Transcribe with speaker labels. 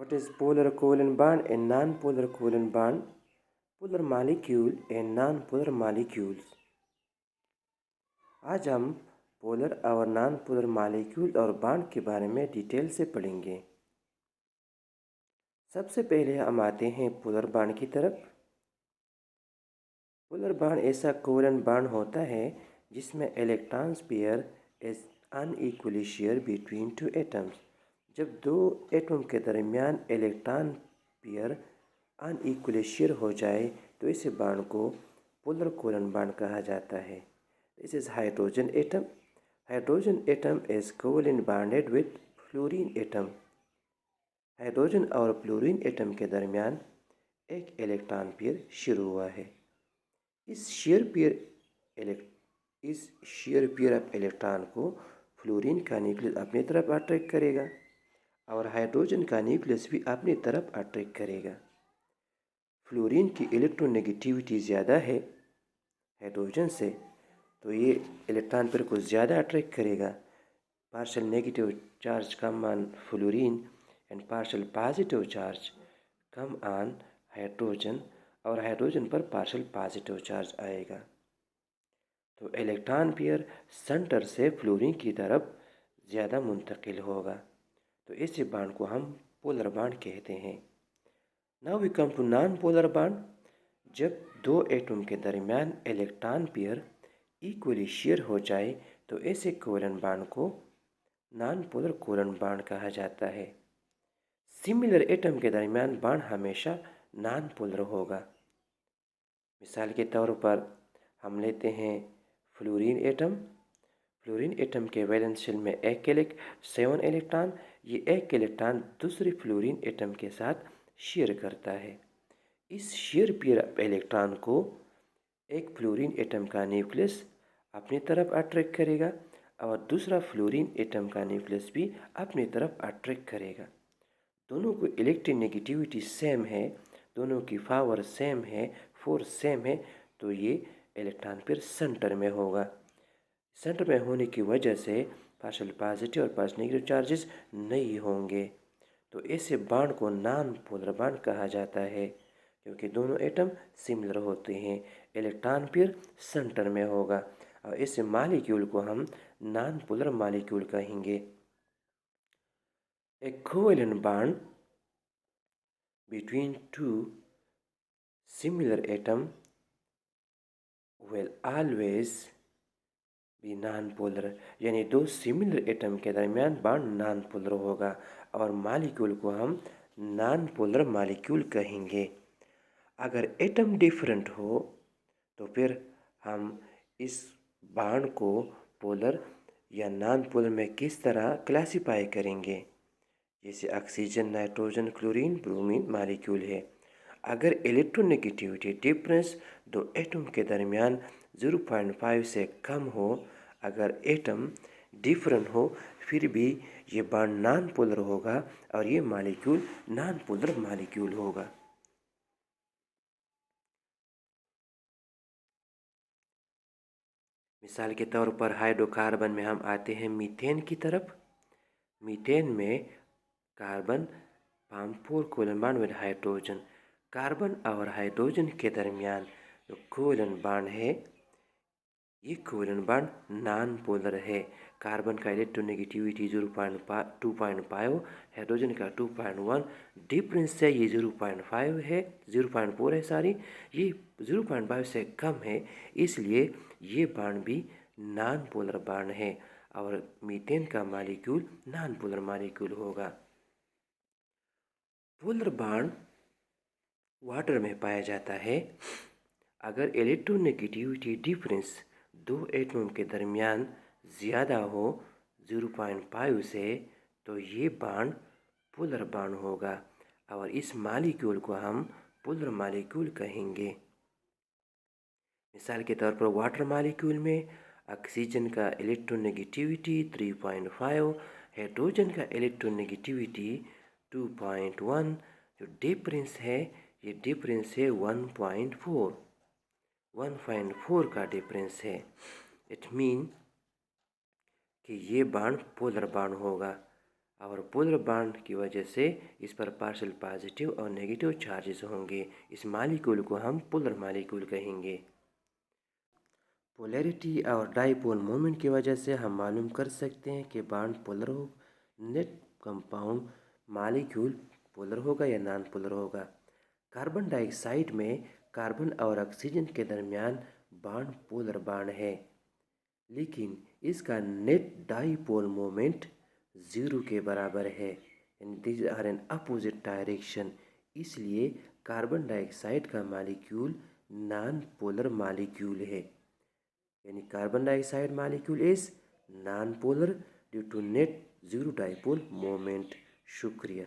Speaker 1: What is polar covalent bond and non-polar covalent bond? Polar molecule and non-polar molecules. आज हम polar और non polar molecule और bond के बारे में डिटेल से पढ़ेंगे। सबसे पहले हम आते हैं पोलर बॉन्ड की तरफ। पोलर बॉन्ड ऐसा कोवेलेंट बॉन्ड होता है जिसमें electrons pair is unequally share between two atoms. जब दो एटम के दरमियान इलेक्ट्रॉन पेयर अनइक्वली शेयर हो जाए तो इस बॉन्ड को पोलर कोवेलेंट बॉन्ड कहा जाता है। This is hydrogen atom. Hydrogen atom is covalent bonded with fluorine atom. Hydrogen और फ्लोरीन एटम के दरमियान एक इलेक्ट्रॉन पेयर शुरू हुआ है। इस शेयर पेयर ऑफ इलेक्ट्रॉन को फ्लोरीन का न्यूक्लियस अपनी तरफ अट्रैक्ट करेगा और हाइड्रोजन का न्यूक्लियस भी अपनी तरफ अट्रैक्ट करेगा। फ्लोरीन की इलेक्ट्रोनेगेटिविटी ज़्यादा है हाइड्रोजन से, तो ये इलेक्ट्रॉन पेयर को ज़्यादा अट्रैक्ट करेगा। Partial negative charge come on fluorine and partial positive charge come on hydrogen, और हाइड्रोजन पर पार्शियल पॉजिटिव चार्ज आएगा। तो इलेक्ट्रॉन पेयर सेंटर से फ्लोरीन की तरफ ज़्यादा मुंतकिल होगा, तो इस बॉन्ड को हम पोलर बॉन्ड कहते हैं। Now we come to non polar bond. जब दो एटम के दरमियान इलेक्ट्रॉन पेयर इक्वली शेयर हो जाए तो ऐसे कोवेलेंट बॉन्ड को नॉन पोलर कोवेलेंट बॉन्ड कहा जाता है। सिमिलर एटम के दरमियान बॉन्ड हमेशा नॉन पोलर होगा। मिसाल के तौर पर हम लेते हैं फ्लोरीन एटम। फ्लोरीन एटम के वैलेंस शेल में 7 इलेक्ट्रॉन। ये एक इलेक्ट्रॉन दूसरे फ्लोरीन एटम के साथ शेयर करता है। इस शेयर पेयर ऑफ इलेक्ट्रॉन को एक फ्लोरीन एटम का न्यूक्लियस अपनी तरफ अट्रैक्ट करेगा और दूसरा फ्लोरीन एटम का न्यूक्लियस भी अपनी तरफ अट्रैक्ट करेगा। दोनों को इलेक्ट्रोनेगेटिविटी सेम है, दोनों की पावर सेम है, फोर्स सेम है, तो ये इलेक्ट्रॉन पेयर सेंटर में होगा। सेंटर में होने की वजह से पार्शियल पॉजिटिव और पार्शियल नेगेटिव चार्जेस नहीं होंगे, तो ऐसे बॉन्ड को नॉन पोलर बॉन्ड कहा जाता है क्योंकि दोनों एटम सिमिलर होते हैं। इलेक्ट्रॉन पेयर सेंटर में होगा और इस मॉलिक्यूल को हम नॉन पोलर मॉलिक्यूल कहेंगे। A covalent bond between two similar atoms will always be non-polar, यानी दो सिमिलर एटम के दरमियान बॉन्ड नॉन पोलर होगा और मॉलिक्यूल को हम नॉन पोलर मॉलिक्यूल कहेंगे। अगर एटम डिफरेंट हो तो फिर हम इस बॉन्ड को पोलर या नॉन पोलर में किस तरह क्लासिफाई करेंगे। जैसे oxygen, nitrogen, chlorine, bromine molecule है। अगर इलेक्ट्रोनेगेटिविटी डिफरेंस दो एटम के दरमियान 0.5 से कम हो, अगर एटम डिफरेंट हो, फिर भी ये बॉन्ड नॉन पोलर होगा और ये मॉलिक्यूल नॉन पोलर मॉलिक्यूल होगा। मिसाल के तौर पर हाइड्रोकार्बन में हम आते हैं मीथेन की तरफ। मीथेन में carbon form 4 covalent bond with hydrogen. Carbon और हाइड्रोजन के दरमियान जो कोवेलेंट बॉन्ड है, ये कोवेलेंट बॉन्ड नॉन पोलर है। कार्बन का इलेक्ट्रोनेगेटिविटी 2.5, हाइड्रोजन का 2.1, डिफरेंस है ये 0.5 है, 0.4 है सॉरी, ये 0.5 से कम है, इसलिए ये बॉन्ड भी नॉन पोलर बॉन्ड है और मीथेन का मॉलिक्यूल नॉन पोलर मॉलिक्यूल होगा। पोलर बॉन्ड वाटर में पाया जाता है। अगर इलेक्ट्रोनेगेटिविटी डिफरेंस दो एटम के दरमियान ज़्यादा हो 0.5 से, तो ये बॉन्ड पोलर बॉन्ड होगा और इस मॉलिक्यूल को हम पोलर मॉलिक्यूल कहेंगे। मिसाल के तौर पर वाटर मॉलिक्यूल में ऑक्सीजन का इलेक्ट्रोनेगेटिविटी 3.5, हाइड्रोजन का इलेक्ट्रोनेगेटिविटी 2.1, जो डिफरेंस है ये डिफरेंस है 1.4 का डिफरेंस है। इट मीन कि ये बॉन्ड पोलर बॉन्ड होगा और पोलर बॉन्ड की वजह से इस पर पार्शियल पॉजिटिव और नेगेटिव चार्जेस होंगे। इस मॉलिक्यूल को हम पोलर मॉलिक्यूल कहेंगे। पोलैरिटी और डाइपोल मोमेंट की वजह से हम मालूम कर सकते हैं कि बॉन्ड पोलर हो, नेट कंपाउंड मॉलिक्यूल पोलर होगा या नॉन पोलर होगा। कार्बन डाइऑक्साइड में कार्बन और ऑक्सीजन के दरमियान बॉन्ड पोलर बॉन्ड है, लेकिन इसका नेट डाइपोल मोमेंट 0 के बराबर है, यानी this are an opposite direction. इसलिए कार्बन डाइऑक्साइड का मॉलिक्यूल नॉन पोलर मॉलिक्यूल है, यानी carbon dioxide molecule is non polar due to net 0 dipole moment. शुक्रिया।